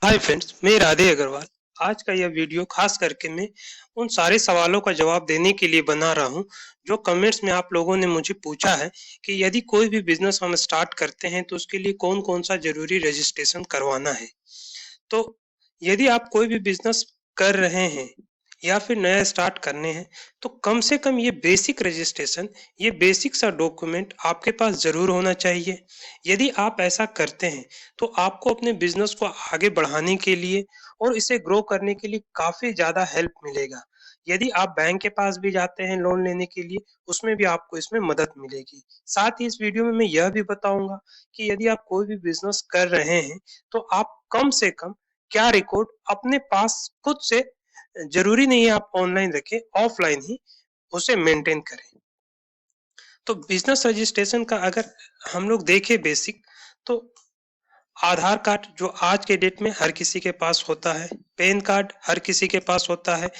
Hi friends, मैं राधे अग्रवाल। आज का यह वीडियो खास करके मैं उन सारे सवालों का जवाब देने के लिए बना रहा हूँ जो कमेंट्स में आप लोगों ने मुझे पूछा है कि यदि कोई भी बिजनेस हम स्टार्ट करते हैं तो उसके लिए कौन कौन सा जरूरी रजिस्ट्रेशन करवाना है। तो यदि आप कोई भी बिजनेस कर रहे हैं या फिर नया स्टार्ट करने हैं तो कम से कम ये बेसिक रजिस्ट्रेशन, ये बेसिक सा डॉक्यूमेंट आपके पास जरूर होना चाहिए। यदि आप ऐसा करते हैं तो आपको अपने बिजनेस को आगे बढ़ाने के लिए और इसे ग्रो करने के लिए काफी ज्यादा हेल्प मिलेगा। यदि आप बैंक के पास भी जाते हैं लोन लेने के लिए, उसमें भी आपको इसमें मदद मिलेगी। साथ ही इस वीडियो में मैं यह भी बताऊंगा कि यदि आप कोई भी बिजनेस कर रहे हैं तो आप कम से कम क्या रिकॉर्ड अपने पास खुद से, जरूरी नहीं है आप ऑनलाइन रखें, ऑफलाइन ही उसे मेंटेन करें। तो बिजनेस रजिस्ट्रेशन का अगर हम लोग देखें बेसिक, तो आधार कार्ड जो आज के डेट में हर किसी के पास होता है, पैन कार्ड हर किसी के पास होता है।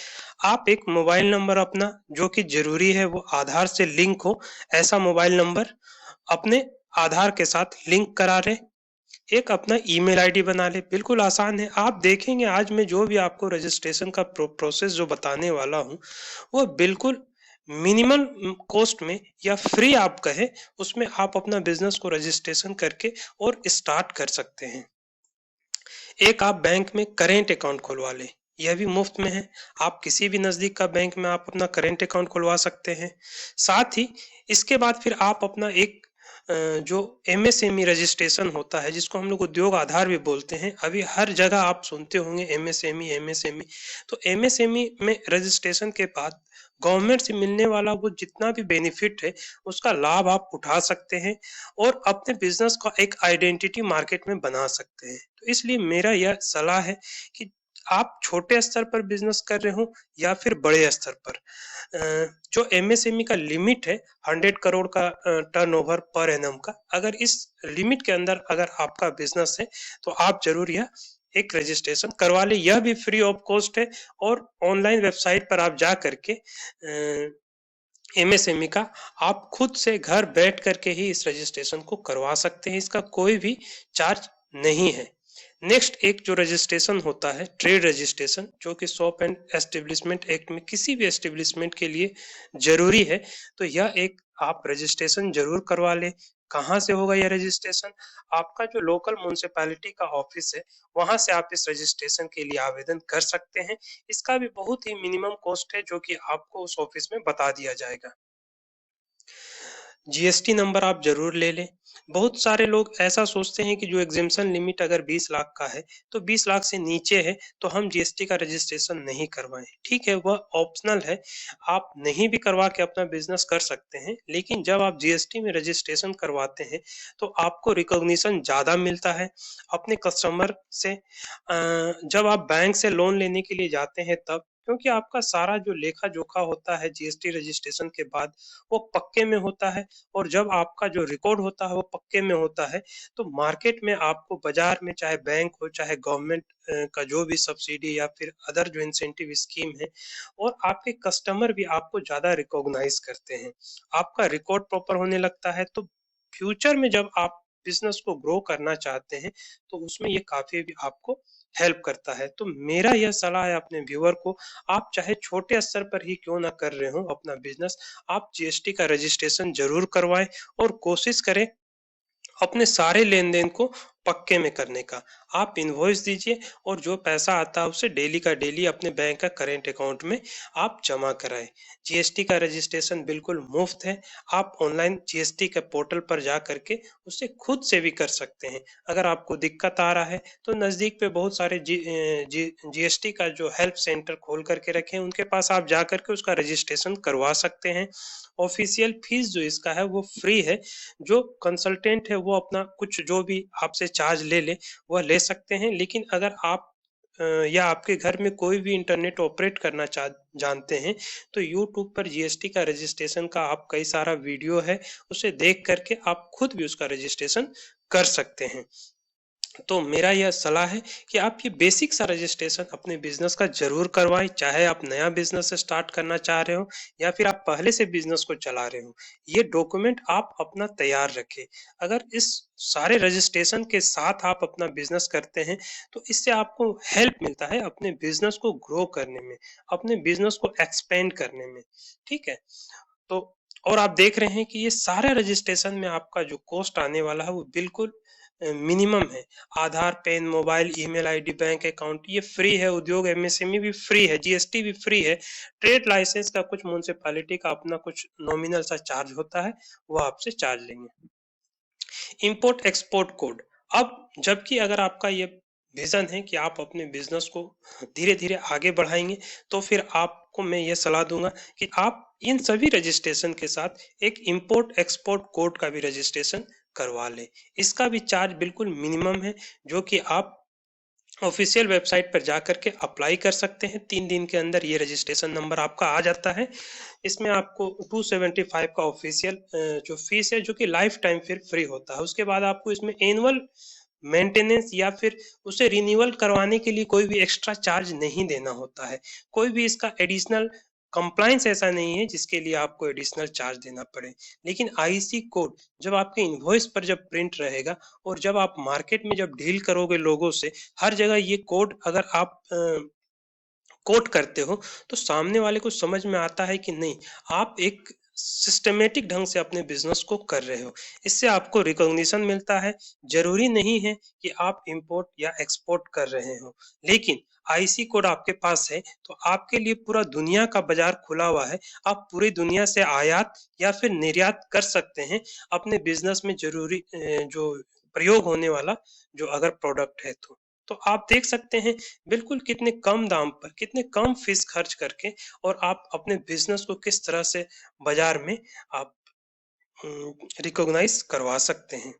आप एक मोबाइल नंबर अपना, जो कि जरूरी है वो आधार से लिंक हो, ऐसा मोबाइल नंबर अपने आधार के साथ लिंक करा रहे। एक अपना ईमेल आईडी बना ले, बिल्कुल आसान है। आप देखेंगे आज मैं जो भी आपको रजिस्ट्रेशन का प्रोसेस जो बताने वाला हूँ वो बिल्कुल मिनिमल कॉस्ट में या फ्री आप कहे, उसमें आप अपना बिजनेस को रजिस्ट्रेशन करके और स्टार्ट कर सकते हैं। एक आप बैंक में करेंट अकाउंट खुलवा लें, यह भी मुफ्त में है। आप किसी भी नजदीक का बैंक में आप अपना करेंट अकाउंट खुलवा सकते हैं। साथ ही इसके बाद फिर आप अपना एक जो एमएसएमई रजिस्ट्रेशन होता है, जिसको हम लोग उद्योग आधार भी बोलते हैं, अभी हर जगह आप सुनते होंगे एमएसएमई एमएसएमई। तो एमएसएमई में रजिस्ट्रेशन के बाद गवर्नमेंट से मिलने वाला वो जितना भी बेनिफिट है उसका लाभ आप उठा सकते हैं और अपने बिजनेस का एक आइडेंटिटी मार्केट में बना सकते हैं। तो इसलिए मेरा यह सलाह है कि आप छोटे स्तर पर बिजनेस कर रहे हो या फिर बड़े स्तर पर, जो एमएसएमई का लिमिट है 100 करोड़ का टर्नओवर पर एनम का, अगर इस लिमिट के अंदर अगर आपका बिजनेस है तो आप जरूर यह एक रजिस्ट्रेशन करवा ले। यह भी फ्री ऑफ कॉस्ट है और ऑनलाइन वेबसाइट पर आप जा करके एमएसएमई का आप खुद से घर बैठ करके ही इस रजिस्ट्रेशन को करवा सकते हैं। इसका कोई भी चार्ज नहीं है। नेक्स्ट एक जो रजिस्ट्रेशन होता है ट्रेड रजिस्ट्रेशन, जो कि शॉप एंड एस्टेब्लिशमेंट एक्ट में किसी भी एस्टेब्लिशमेंट के लिए जरूरी है। तो यह एक आप रजिस्ट्रेशन जरूर करवा लें। कहाँ से होगा यह रजिस्ट्रेशन? आपका जो लोकल म्युनिसिपैलिटी का ऑफिस है, वहां से आप इस रजिस्ट्रेशन के लिए आवेदन कर सकते हैं। इसका भी बहुत ही मिनिमम कॉस्ट है जो कि आपको उस ऑफिस में बता दिया जाएगा। जीएसटी नंबर आप जरूर ले लें। बहुत सारे लोग ऐसा सोचते हैं कि जो एग्जेम्पशन लिमिट अगर 20 लाख का है तो 20 लाख से नीचे है तो हम जीएसटी का रजिस्ट्रेशन नहीं करवाएं। ठीक है, वह ऑप्शनल है, आप नहीं भी करवा के अपना बिजनेस कर सकते हैं। लेकिन जब आप जीएसटी में रजिस्ट्रेशन करवाते हैं तो आपको रिकॉग्निशन ज्यादा मिलता है अपने कस्टमर से। जब आप बैंक से लोन लेने के लिए जाते हैं तब, क्योंकि आपका सारा जो लेखा जोखा होता है जीएसटी रजिस्ट्रेशन के बाद वो पक्के में होता है, और जब आपका जो रिकॉर्ड होता है वो पक्के में होता है, तो मार्केट में आपको बाजार में चाहे बैंक हो चाहे गवर्नमेंट का जो भी सब्सिडी या फिर अदर जो इंसेंटिव स्कीम है, और आपके कस्टमर भी आपको ज्यादा रिकॉग्नाइज करते हैं। आपका रिकॉर्ड प्रॉपर होने लगता है। तो फ्यूचर में जब आप बिजनेस को ग्रो करना चाहते हैं तो उसमें ये काफी भी आपको हेल्प करता है। तो मेरा यह सलाह है अपने व्यूअर को, आप चाहे छोटे स्तर पर ही क्यों ना कर रहे हो अपना बिजनेस, आप जीएसटी का रजिस्ट्रेशन जरूर करवाएं और कोशिश करें अपने सारे लेन देन को पक्के में करने का। आप इनवॉइस दीजिए और जो पैसा आता है उसे डेली का डेली अपने बैंक का करेंट अकाउंट में आप जमा कराएं। जीएसटी का रजिस्ट्रेशन बिल्कुल मुफ्त है। आप ऑनलाइन जीएसटी के पोर्टल पर जा करके उसे खुद से भी कर सकते हैं। अगर आपको दिक्कत आ रहा है तो नजदीक पे बहुत सारे जीएसटी का जो हेल्प सेंटर खोल करके रखे हैं, उनके पास आप जा करके उसका रजिस्ट्रेशन करवा सकते हैं। ऑफिशियल फीस जो इसका है वो फ्री है। जो कंसल्टेंट है वो अपना कुछ जो भी आपसे चार्ज ले ले वह ले सकते हैं। लेकिन अगर आप या आपके घर में कोई भी इंटरनेट ऑपरेट करना जानते हैं तो यूट्यूब पर जीएसटी का रजिस्ट्रेशन का आप कई सारा वीडियो है, उसे देख करके आप खुद भी उसका रजिस्ट्रेशन कर सकते हैं। तो मेरा यह सलाह है कि आप ये बेसिक सा रजिस्ट्रेशन अपने बिज़नेस का ज़रूर करवाएँ, चाहे आप नया बिज़नेस स्टार्ट करना चाह रहे हो या फिर आप पहले से बिज़नेस को चला रहे हो। ये डॉक्यूमेंट आप अपना तैयार रखें। अगर इस सारे रजिस्ट्रेशन के साथ आप अपना बिज़नेस करते हैं, तो इससे आपको हेल्प मिलता है अपने बिज़नेस को ग्रो करने में, अपने बिज़नेस को एक्सपेंड करने में, ठीक है? तो और आप देख रहे हैं कि ये सारा रजिस्ट्रेशन में आपका जो कॉस्ट आने वाला है वो बिल्कुल मिनिमम है। Aadhaar, PAN, mobile, email ID, bank account ये फ्री है, उद्योग एमएसएमई भी फ्री है, जीएसटी भी फ्री है, ट्रेड लाइसेंस का कुछ म्युनिसिपैलिटी का अपना कुछ नॉमिनल सा चार्ज होता है, वो आपसे चार्ज लेंगे। Import export code. अब जबकि अगर आपका ये विजन है कि आप अपने बिजनेस को धीरे धीरे आगे बढ़ाएंगे, तो फिर आपको मैं ये सलाह दूंगा कि आप इन सभी रजिस्ट्रेशन के साथ एक इंपोर्ट एक्सपोर्ट कोड का भी रजिस्ट्रेशन करवा लें। इसका भी चार्ज बिल्कुल मिनिमम है, जो कि आप ऑफिशियल वेबसाइट पर जाकर के अप्लाई कर सकते हैं। 3 दिन के अंदर ये रजिस्ट्रेशन नंबर आपका आ जाता है। इसमें आपको 275 का ऑफिशियल जो फीस है, जो कि लाइफ टाइम फिर फ्री होता है। उसके बाद आपको इसमें एनुअल मेंटेनेंस या फिर उसे रिन्यूअल करवाने के लिए कोई भी एक्स्ट्रा चार्ज नहीं देना होता है। कोई भी इसका एडिशनल कंप्लायंस ऐसा नहीं है जिसके लिए आपको एडिशनल चार्ज देना पड़े। लेकिन आईसी कोड जब आपके इनवॉइस पर जब प्रिंट रहेगा और जब आप मार्केट में जब डील करोगे लोगों से, हर जगह ये कोड अगर आप कोट करते हो, तो सामने वाले को समझ में आता है कि नहीं, आप एक सिस्टमैटिक ढंग से अपने बिजनेस को कर रहे हो। इससे आपको रिकॉग्निशन मिलता है। जरूरी नहीं है कि आप इंपोर्ट या एक्सपोर्ट कर रहे हो, लेकिन आईसी कोड आपके पास है तो आपके लिए पूरा दुनिया का बाजार खुला हुआ है। आप पूरी दुनिया से आयात या फिर निर्यात कर सकते हैं अपने बिजनेस में जरूरी जो प्रयोग होने वाला जो अगर प्रोडक्ट है तो आप देख सकते हैं बिल्कुल कितने कम दाम पर, कितने कम फीस खर्च करके और आप अपने बिज़नेस को किस तरह से बाज़ार में आप रिकॉग्नाइज़ करवा सकते हैं।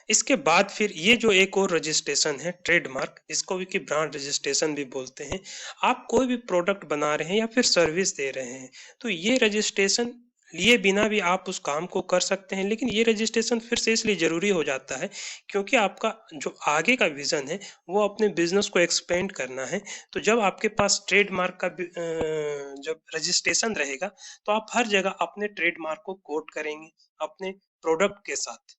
इसके बाद फिर ये जो एक और रजिस्ट्रेशन है ट्रेडमार्क, इसको भी कि ब्रांड रजिस्ट्रेशन भी बोलते हैं। आप कोई भी प्रोडक्ट बना रहे हैं या फिर सर्विस दे रहे हैं, तो ये रजिस्ट्रेशन लिए बिना भी आप उस काम को कर सकते हैं। लेकिन ये रजिस्ट्रेशन फिर से इसलिए ज़रूरी हो जाता है क्योंकि आपका जो आगे का विज़न है वो अपने बिज़नेस को एक्सपेंड करना है। तो जब आपके पास ट्रेडमार्क का भी जब रजिस्ट्रेशन रहेगा, तो आप हर जगह अपने ट्रेडमार्क को कोट करेंगे अपने प्रोडक्ट के साथ।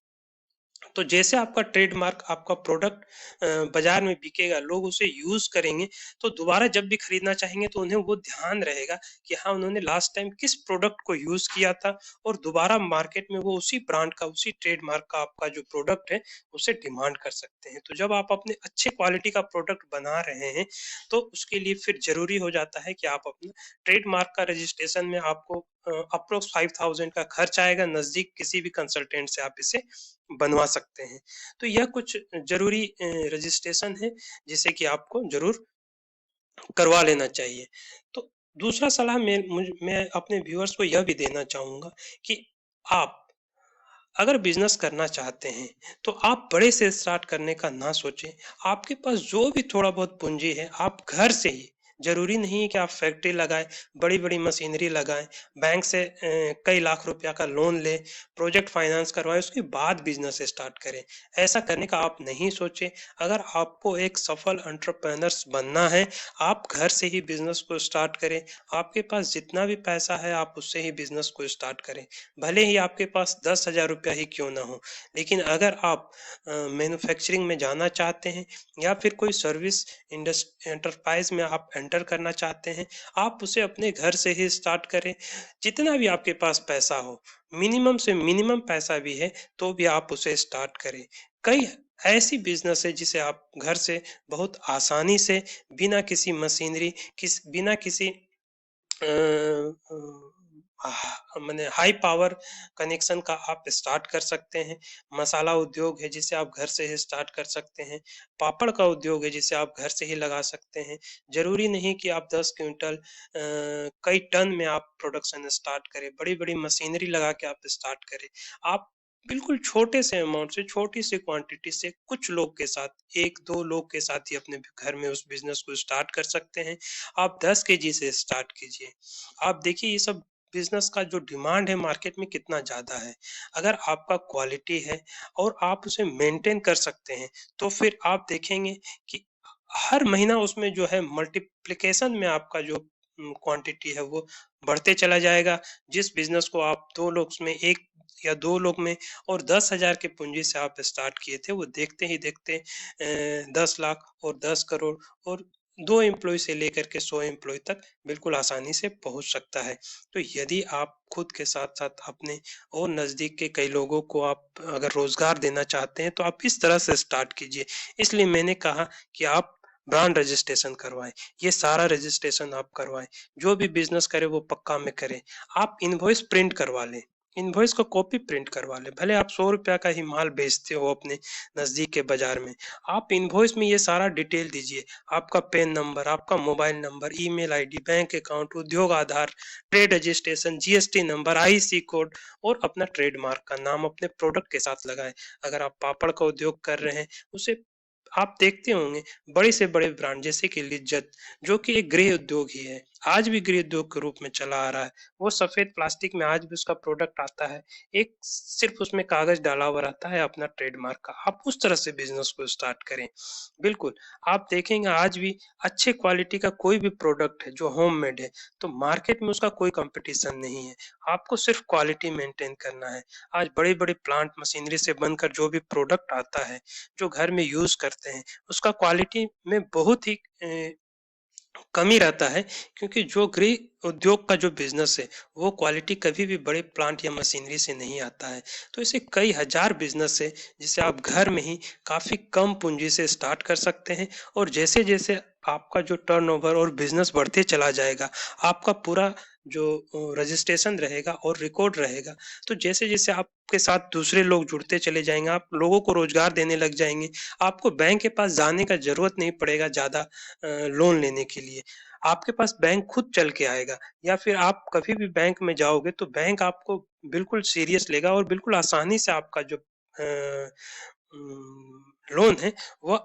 तो जैसे आपका ट्रेडमार्क, आपका प्रोडक्ट बाजार में बिकेगा, लोग उसे यूज़ करेंगे, तो दोबारा जब भी खरीदना चाहेंगे तो उन्हें वो ध्यान रहेगा कि हाँ, उन्होंने लास्ट टाइम किस प्रोडक्ट को यूज़ किया था और दोबारा मार्केट में वो उसी ब्रांड का, उसी ट्रेडमार्क का आपका जो प्रोडक्ट है, उसे डिमांड कर सकते हैं। तो जब आप अपने अच्छे क्वालिटी का प्रोडक्ट बना रहे हैं, तो उसके लिए फिर ज़रूरी हो जाता है कि आप अपना ट्रेडमार्क का रजिस्ट्रेशन में आपको अप्रॉक्स 5000 का खर्च आएगा। नज़दीक किसी भी कंसल्टेंट से आप इसे बनवा सकते हैं। तो यह कुछ ज़रूरी रजिस्ट्रेशन है जिसे कि आपको ज़रूर करवा लेना चाहिए। तो दूसरा सलाह मैं अपने व्यूअर्स को यह भी देना चाहूँगा कि आप अगर बिज़नेस करना चाहते हैं, तो आप बड़े से स्टार्ट करने का ना सोचें। आपके पास जो भी थोड़ा बहुत पूँजी है, आप घर से ही, ज़रूरी नहीं है कि आप फैक्ट्री लगाएँ, बड़ी-बड़ी मशीनरी लगाएँ, बैंक से कई लाख रुपया का लोन लें, प्रोजेक्ट फाइनेंस करवाएँ, उसके बाद बिज़नेस स्टार्ट करें। ऐसा करने का आप नहीं सोचें। अगर आपको एक सफल एंटरप्रेन्योर्स बनना है, आप घर से ही बिज़नेस को स्टार्ट करें। आपके पास जितना भी पैसा है, आप उससे ही बिज़नेस को स्टार्ट करें। भले ही आपके पास 10,000 रुपया ही क्यों ना हो, लेकिन अगर आप मैन्युफैक्चरिंग में जाना चाहते हैं या फिर कोई सर्विस एंटरप्राइज में आप एंटर करना चाहते हैं, आप उसे अपने घर से ही स्टार्ट करें। जितना भी आपके पास पैसा हो, मिनिमम से मिनिमम पैसा भी है, तो भी आप उसे स्टार्ट करें। कई ऐसी बिज़नेस है जिसे आप घर से बहुत आसानी से बिना किसी मशीनरी, बिना किसी माने हाई पावर कनेक्शन का आप स्टार्ट कर सकते हैं। मसाला उद्योग है जिसे आप घर से ही स्टार्ट कर सकते हैं। पापड़ का उद्योग है जिसे आप घर से ही लगा सकते हैं। ज़रूरी नहीं कि आप 10 क्विंटल कई टन में आप प्रोडक्शन स्टार्ट करें, बड़ी-बड़ी मशीनरी लगा के आप स्टार्ट करें। आप बिल्कुल छोटे से अमाउंट से, छोटी सी क्वांटिटी से कुछ लोग के साथ, 1-2 लोग के साथ ही अपने घर में उस बिज़नेस को स्टार्ट कर सकते हैं। आप 10 केजी से स्टार्ट कीजिए। आप देखिए ये सब बिज़नेस का जो डिमांड है मार्केट में कितना ज़्यादा है। अगर आपका क्वालिटी है और आप उसे मेंटेन कर सकते हैं, तो फिर आप देखेंगे कि हर महीना उसमें जो है मल्टीप्लिकेशन में आपका जो क्वांटिटी है वो बढ़ते चला जाएगा। जिस बिज़नेस को आप 2 लोग में 1 या 2 लोग में और 10,000 की पूँजी से आप स्टार्ट किए थे, वो देखते ही देखते 10 लाख और 10 करोड़ और 2 एम्प्लॉयी से लेकर के 100 एम्प्लॉयी तक बिल्कुल आसानी से पहुँच सकता है। तो यदि आप खुद के साथ-साथ अपने और नज़दीक के कई लोगों को आप अगर रोज़गार देना चाहते हैं, तो आप इस तरह से स्टार्ट कीजिए। इसलिए मैंने कहा कि आप ब्रांड रजिस्ट्रेशन करवाएँ। ये सारा रजिस्ट्रेशन आप करवाएँ। जो भी बिज़नेस करें वो पक्का में करें। आप इनवॉइस प्रिंट करवा लें। इनवॉइस को कॉपी प्रिंट करवा लें। भले आप ₹100 का ही माल बेचते हो अपने नज़दीक के बाज़ार में। आप इनवॉइस में ये सारा डिटेल दीजिए। आपका पैन नंबर, आपका mobile number, email ID, bank account, Udyog Aadhaar, trade registration, GST number, IC code और अपना ट्रेडमार्क का नाम अपने प्रोडक्ट के साथ लगाएँ। अगर आप पापड़ का उद्योग कर रहे हैं, उसे आप देखते होंगे बड़े से बड़े ब्रांड जैसे कि लिज्जत जो कि एक गृह उद्योग ही है, आज भी गृह उद्योग के रूप में चला आ रहा है। वो सफ़ेद प्लास्टिक में आज भी उसका प्रोडक्ट आता है। एक सिर्फ़ उसमें कागज़ डाला हुआ रहता है अपना ट्रेडमार्क का। आप उस तरह से बिज़नेस को स्टार्ट करें। बिल्कुल, आप देखेंगे आज भी अच्छे क्वालिटी का कोई भी प्रोडक्ट है जो होममेड है, तो मार्केट में उसका कोई कॉम्पिटिशन नहीं है। आपको सिर्फ़ क्वालिटी मेंटेन करना है। आज बड़े-बड़े प्लांट मशीनरी से बनकर जो भी प्रोडक्ट आता है, जो घर में यूज़ करते हैं, उसका क्वालिटी में बहुत ही कमी रहता है क्योंकि जो गृह उद्योग का जो बिज़नेस है, वो क्वालिटी कभी भी बड़े प्लांट या मशीनरी से नहीं आता है। तो ऐसे कई हज़ार बिज़नेस है, जिसे आप घर में ही काफ़ी कम पूँजी से स्टार्ट कर सकते हैं और जैसे-जैसे आपका जो टर्नओवर और बिज़नेस बढ़ते चला जाएगा, आपका पूरा जो रजिस्ट्रेशन रहेगा और रिकॉर्ड रहेगा, तो जैसे-जैसे आपके साथ दूसरे लोग जुड़ते चले जाएँगे, आप लोगों को रोज़गार देने लग जाएँगे, आपको बैंक के पास जाने का ज़रूरत नहीं पड़ेगा ज़्यादा लोन लेने के लिए। आपके पास बैंक खुद चल के आएगा या फिर आप कभी भी बैंक में जाओगे तो बैंक आपको बिल्कुल सीरियस लेगा और बिल्कुल आसानी से आपका जो लोन है वो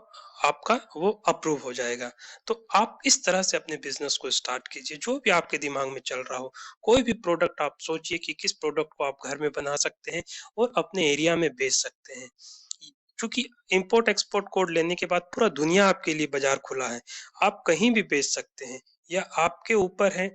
आपका वो अप्रूव हो जाएगा। तो आप इस तरह से अपने बिज़नेस को स्टार्ट कीजिए, जो भी आपके दिमाग में चल रहा हो। कोई भी प्रोडक्ट आप सोचिए कि किस प्रोडक्ट को आप घर में बना सकते हैं और अपने एरिया में बेच सकते हैं। चूँकि इम्पोर्ट एक्सपोर्ट कोड लेने के बाद पूरा दुनिया आपके लिए बाज़ार खुला है। आप कहीं भी बेच सकते हैं। या आपके ऊपर है,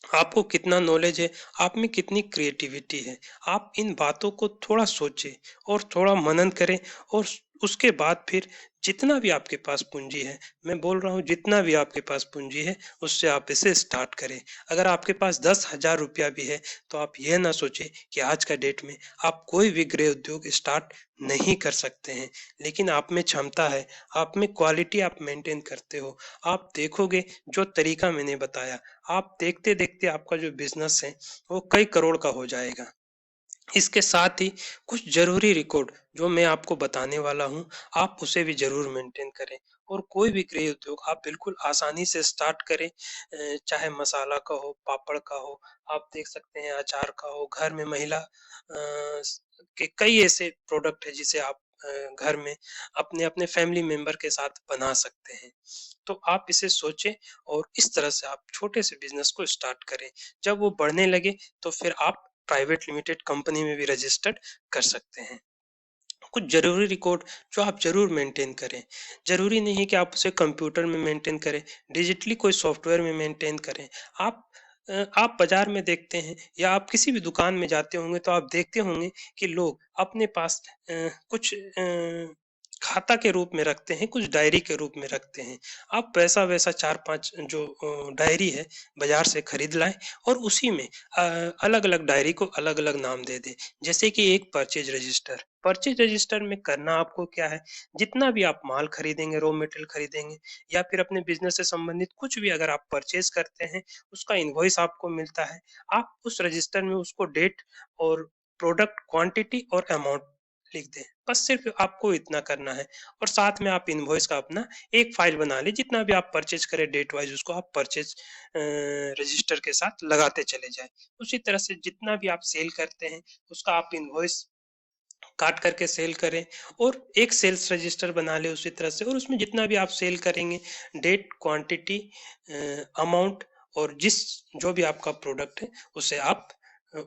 आपको कितना नॉलेज है, आप में कितनी क्रिएटिविटी है। आप इन बातों को थोड़ा सोचें और थोड़ा मनन करें और उसके बाद फिर जितना भी आपके पास पूँजी है, मैं बोल रहा हूँ जितना भी आपके पास पूँजी है, उससे आप इसे स्टार्ट करें। अगर आपके पास ₹10,000 भी है, तो आप ये ना सोचें कि आज का डेट में आप कोई भी गृह उद्योग स्टार्ट नहीं कर सकते हैं। लेकिन आप में क्षमता है, आप में क्वालिटी आप मेंटेन करते हो। आप देखोगे जो तरीका मैंने बताया, आप देखते-देखते आपका जो बिज़नेस है, वो कई करोड़ का हो जाएगा। इसके साथ ही कुछ ज़रूरी रिकॉर्ड जो मैं आपको बताने वाला हूँ, आप उसे भी ज़रूर मेंटेन करें और कोई भी गृह उद्योग आप बिल्कुल आसानी से स्टार्ट करें चाहे मसाला का हो, पापड़ का हो, आप देख सकते हैं अचार का हो, घर में महिला के कई ऐसे प्रोडक्ट हैं जिसे आप घर में अपने-अपने फैमिली मेंबर के साथ बना सकते हैं। तो आप इसे सोचें और इस तरह से आप छोटे से बिज़नेस को स्टार्ट करें। जब वो बढ़ने लगे तो फिर आप प्राइवेट लिमिटेड कंपनी में भी रजिस्टर्ड कर सकते हैं। कुछ ज़रूरी रिकॉर्ड जो आप ज़रूर मेंटेन करें। ज़रूरी नहीं है कि आप उसे कंप्यूटर में मेंटेन करें, डिजिटली कोई सॉफ्टवेयर में मेंटेन करें। आप आप बाज़ार में देखते हैं या आप किसी भी दुकान में जाते होंगे तो आप देखते होंगे कि लोग अपने पास कुछ खाता के रूप में रखते हैं, कुछ डायरी के रूप में रखते हैं। आप वैसा-वैसा 4-5 जो डायरी है बाज़ार से खरीद लाएँ और उसी में अलग-अलग डायरी को अलग-अलग नाम दे दें। जैसे कि एक परचेज़ रजिस्टर में करना आपको क्या है, जितना भी आप माल खरीदेंगे, रॉ मटेरियल खरीदेंगे या फिर अपने बिज़नेस से संबंधित कुछ भी अगर आप परचेज़ करते हैं, उसका इनवॉइस आपको मिलता है। आप उस रजिस्टर में उसको डेट और प्रोडक्ट क्वांटिटी और अमाउंट लिख दें। बस सिर्फ़ आपको इतना करना है और साथ में आप इनवॉइस का अपना एक फ़ाइल बना लें, जितना भी आप परचेज़ करें डेट वाइज़ उसको आप परचेज़ रजिस्टर के साथ लगाते चले जाएँ। उसी तरह से जितना भी आप सेल करते हैं, उसका आप इनवॉइस काट करके सेल करें और एक सेल्स रजिस्टर बना लें उसी तरह से और उसमें जितना भी आप सेल करेंगे डेट, क्वांटिटी अमाउंट और जो भी आपका प्रोडक्ट है उसे आप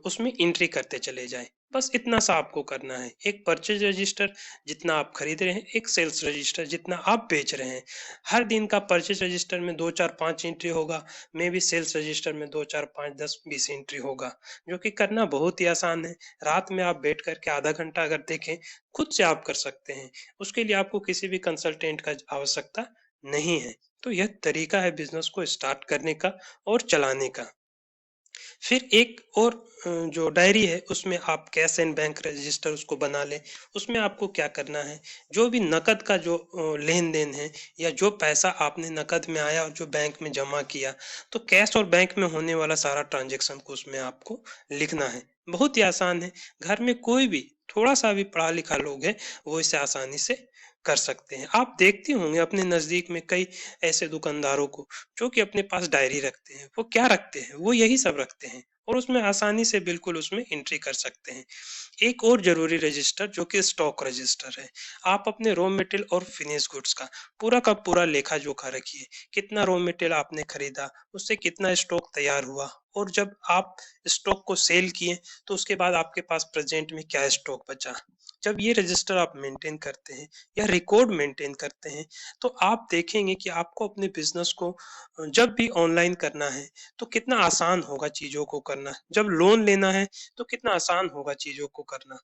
उसमें एंट्री करते चले जाएँ। बस इतना सा आपको करना है। एक परचेज़ रजिस्टर जितना आप खरीद रहे हैं, एक सेल्स रजिस्टर जितना आप बेच रहे हैं। हर दिन का परचेज़ रजिस्टर में 2, 4, 5 एंट्री होगा, मे बी सेल्स रजिस्टर में 2, 4, 5, 10, 20 एंट्री होगा, जो कि करना बहुत ही आसान है। रात में आप बैठ कर के आधा घंटा अगर देखें, खुद से आप कर सकते हैं। उसके लिए आपको किसी भी कंसल्टेंट का आवश्यकता नहीं है। तो यह तरीका है बिज़नेस को स्टार्ट करने का और चलाने का। फिर एक और जो डायरी है उसमें आप कैश एंड बैंक रजिस्टर उसको बना लें। उसमें आपको क्या करना है, जो भी नकद का जो लेन-देन है या जो पैसा आपने नकद में आया और जो बैंक में जमा किया, तो कैश और बैंक में होने वाला सारा ट्रांज़ैक्शन को उसमें आपको लिखना है। बहुत ही आसान है, घर में कोई भी थोड़ा-सा भी पढ़ा-लिखा लोग है, वो इसे आसानी से कर सकते हैं। आप देखते होंगे अपने नज़दीक में कई ऐसे दुकानदारों को जो कि अपने पास डायरी रखते हैं। वो क्या रखते हैं? वो यही सब रखते हैं और उसमें आसानी से बिल्कुल उसमें एंट्री कर सकते हैं। एक और ज़रूरी रजिस्टर जो कि स्टॉक रजिस्टर है। आप अपने रॉ मटेरियल और फिनिश गुड्स का पूरा लेखा-जोखा रखिए। कितना रॉ मटेरियल आपने खरीदा, उससे कितना स्टॉक तैयार हुआ और जब आप स्टॉक को सेल किए, तो उसके बाद आपके पास प्रेज़ेंट में क्या स्टॉक बचा। जब ये रजिस्टर आप मेंटेन करते हैं या रिकॉर्ड मेंटेन करते हैं, तो आप देखेंगे कि आपको अपने बिज़नेस को जब भी ऑनलाइन करना है, तो कितना आसान होगा चीज़ों को करना। जब लोन लेना है, तो कितना आसान होगा चीज़ों को करना।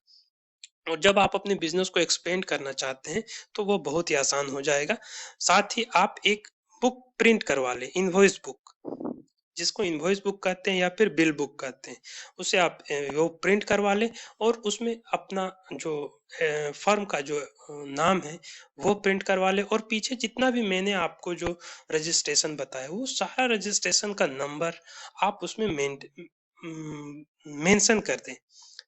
और जब आप अपने बिज़नेस को एक्सपेंड करना चाहते हैं, तो वो बहुत ही आसान हो जाएगा। साथ ही आप एक बुक प्रिंट करवा लें, इनवॉइस बुक, जिसको इनवॉइस बुक कहते हैं या फिर बिल बुक कहते हैं। उसे आप वो प्रिंट करवा लें और उसमें अपना जो फर्म का जो नाम है, वो प्रिंट करवा लें और पीछे जितना भी मैंने आपको जो रजिस्ट्रेशन बताया, वो सारा रजिस्ट्रेशन का नंबर आप उसमें मेंशन कर दें।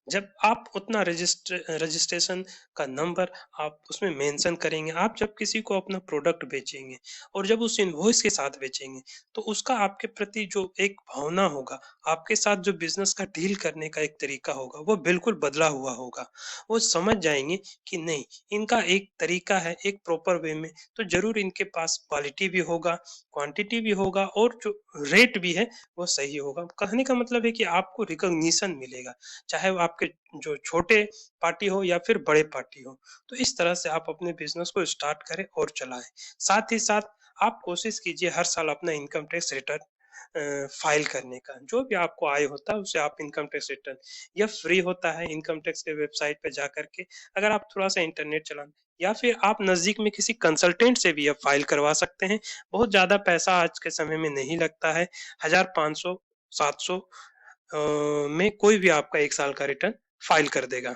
जब आप उतना रजिस्ट्रेशन का नंबर आप उसमें मेंशन करेंगे, आप जब किसी को अपना प्रोडक्ट बेचेंगे और जब उस इनवॉइस के साथ बेचेंगे, तो उसका आपके प्रति जो एक भावना होगा, आपके साथ जो बिज़नेस का डील करने का एक तरीका होगा, वो बिल्कुल बदला हुआ होगा। वो समझ जाएँगे कि नहीं, इनका एक तरीका है, एक प्रॉपर वे में, तो ज़रूर इनके पास क्वालिटी भी होगा, क्वांटिटी भी होगा और जो रेट भी है, वो सही होगा। कहने का मतलब है कि आपको रिकॉग्निशन मिलेगा। चाहे वो आपके जो छोटे पार्टी हो या फिर बड़े पार्टी हो। तो इस तरह से आप अपने बिज़नेस को स्टार्ट करें और चलाएँ। साथ ही साथ आप कोशिश कीजिए हर साल अपना इनकम टैक्स रिटर्न फ़ाइल करने का। जो भी आपको आय होता है उसे आप इनकम टैक्स रिटर्न, यह फ्री होता है इनकम टैक्स के वेबसाइट पे जाकर के। अगर आप थोड़ा-सा इंटरनेट चलाना या फिर आप नज़दीक में किसी कंसल्टेंट से भी आप फ़ाइल करवा सकते हैं। बहुत ज़्यादा पैसा आज के समय में नहीं लगता है। 1500, 700 में कोई भी आपका 1 साल का रिटर्न फ़ाइल कर देगा।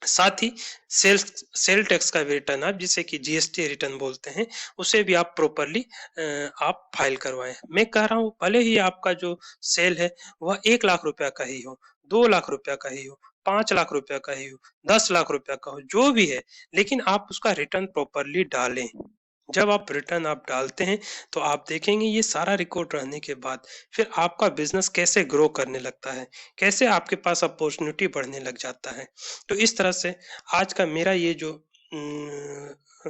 साथ ही सेल टैक्स का भी रिटर्न आप जिसे कि जीएसटी रिटर्न बोलते हैं, उसे भी आप प्रॉपर्ली आप फ़ाइल करवाएँ। मैं कह रहा हूँ भले ही आपका जो सेल है वह 1 लाख रुपया का ही हो, 2 लाख रुपया का ही हो, 5 लाख रुपया का ही हो, 10 लाख रुपया का हो, जो भी है, लेकिन आप उसका रिटर्न प्रॉपर्ली डालें। जब आप रिटर्न आप डालते हैं, तो आप देखेंगे ये सारा रिकॉर्ड रहने के बाद फिर आपका बिज़नेस कैसे ग्रो करने लगता है, कैसे आपके पास अपॉर्च्युनिटी बढ़ने लग जाता है। तो इस तरह से आज का मेरा ये जो अ,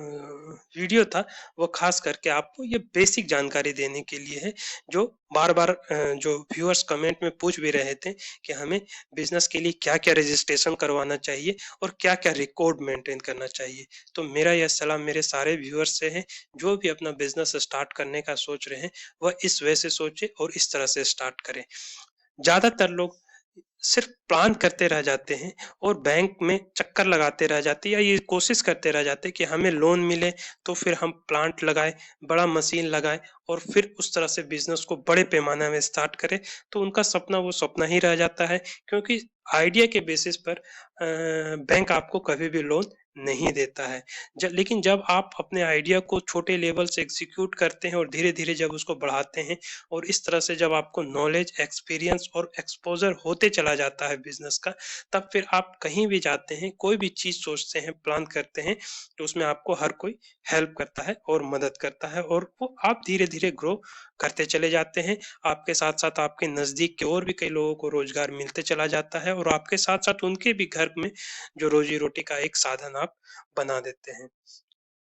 वीडियो था, वो ख़ास करके आपको ये बेसिक जानकारी देने के लिए है, जो बार-बार जो व्यूअर्स कमेंट में पूछ भी रहे थे कि हमें बिज़नेस के लिए क्या-क्या रजिस्ट्रेशन करवाना चाहिए और क्या-क्या रिकॉर्ड मेंटेन करना चाहिए। तो मेरा यह सलाह मेरे सारे व्यूअर्स से है, जो भी अपना बिज़नेस स्टार्ट करने का सोच रहे हैं, वह इस वे से सोचे और इस तरह से स्टार्ट करें। ज़्यादातर लोग सिर्फ़ प्लान करते रह जाते हैं और बैंक में चक्कर लगाते रह जाते हैं या ये कोशिश करते रह जाते हैं कि हमें लोन मिले तो फिर हम प्लांट लगाएँ, बड़ा मशीन लगाएँ और फिर उस तरह से बिज़नेस को बड़े पैमाने में स्टार्ट करें। तो उनका सपना वो सपना ही रह जाता है क्योंकि आइडिया के बेसिस पर बैंक आपको कभी भी लोन नहीं देता है। लेकिन जब आप अपने आइडिया को छोटे लेवल से एग्ज़ीक्यूट करते हैं और धीरे-धीरे जब उसको बढ़ाते हैं और इस तरह से जब आपको नॉलेज, एक्सपीरियंस और एक्सपोज़र होते चला जाता है बिज़नेस का, तब फिर आप कहीं भी जाते हैं, कोई भी चीज़ सोचते हैं, प्लान करते हैं, तो उसमें आपको हर कोई हेल्प करता है और मदद करता है और वो आप धीरे-धीरे ग्रो करते चले जाते हैं। आपके साथ-साथ आपके नज़दीक के और भी कई लोगों को रोज़गार मिलते चला जाता है और आपके साथ-साथ उनके भी घर में जो रोज़ी-रोटी का एक साधन आप बना देते हैं।